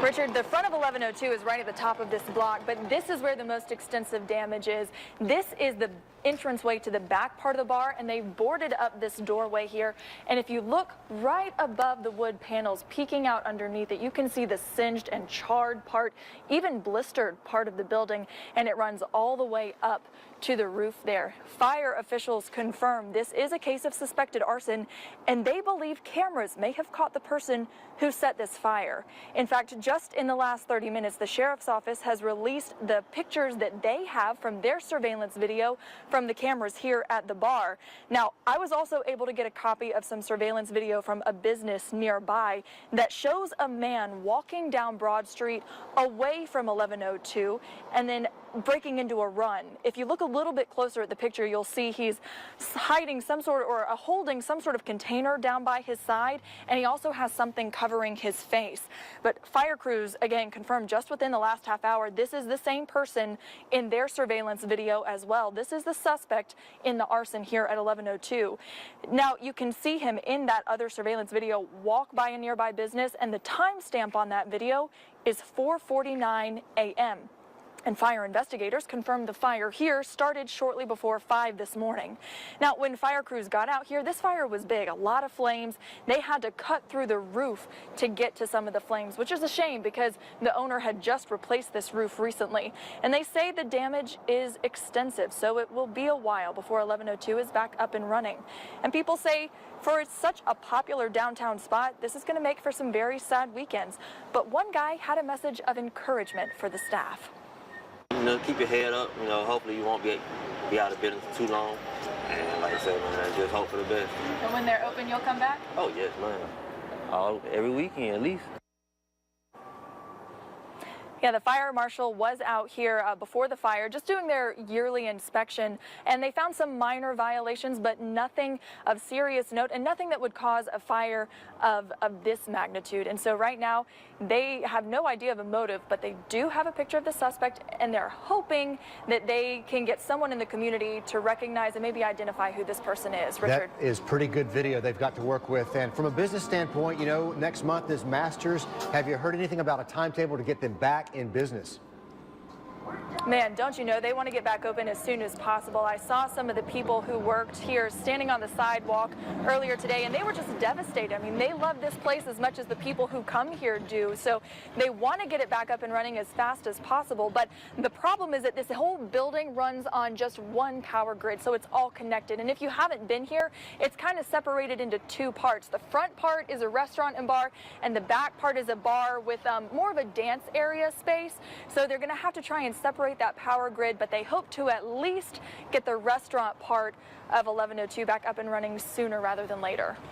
Richard, the front of 1102 is right at the top of this block, but this is where the most extensive damage is. This is the entranceway to the back part of the bar, and they boarded up this doorway here. And if you look right above the wood panels, peeking out underneath it, you can see the singed and charred part, even blistered part of the building, and it runs all the way up to the roof there. Fire officials confirm this is a case of suspected arson, and they believe cameras may have caught the person who set this fire. In fact, just in the last 30 minutes, the sheriff's office has released the pictures that they have from their surveillance video from the cameras here at the bar. Now, I was also able to get a copy of some surveillance video from a business nearby that shows a man walking down Broad Street away from 1102 and then breaking into a run. If you look a little bit closer at the picture, you'll see he's hiding some sort of, or holding some sort of container down by his side, and he also has something covering his face. But fire crews, again, confirmed just within the last half hour, this is the same person in their surveillance video as well. This is the suspect in the arson here at 1102. Now, you can see him in that other surveillance video walk by a nearby business, and the timestamp on that video is 4:49 a.m. And fire investigators confirmed the fire here started shortly before 5 this morning. Now, when fire crews got out here, this fire was big, a lot of flames. They had to cut through the roof to get to some of the flames, which is a shame because the owner had just replaced this roof recently. And they say the damage is extensive, so it will be a while before 1102 is back up and running. And people say for such a popular downtown spot, this is going to make for some very sad weekends. But one guy had a message of encouragement for the staff. Keep your head up. Hopefully you won't be out of business too long. And like I said, man, just hope for the best. And when they're open, you'll come back? Oh, yes, man. Every weekend, at least. Yeah, the fire marshal was out here before the fire, just doing their yearly inspection, and they found some minor violations, but nothing of serious note and nothing that would cause a fire of this magnitude. And so right now, they have no idea of a motive, but they do have a picture of the suspect, and they're hoping that they can get someone in the community to recognize and maybe identify who this person is. Richard? That is pretty good video they've got to work with. And from a business standpoint, next month is Masters. Have you heard anything about a timetable to get them back in business? Man, don't you know, they want to get back open as soon as possible. I saw some of the people who worked here standing on the sidewalk earlier today, and they were just devastated. I mean, they love this place as much as the people who come here do, so they want to get it back up and running as fast as possible. But the problem is that this whole building runs on just one power grid, so it's all connected. And if you haven't been here, it's kind of separated into two parts. The front part is a restaurant and bar, and the back part is a bar with more of a dance area space. So they're going to have to try and separate that power grid, but they hope to at least get the restaurant part of 1102 back up and running sooner rather than later.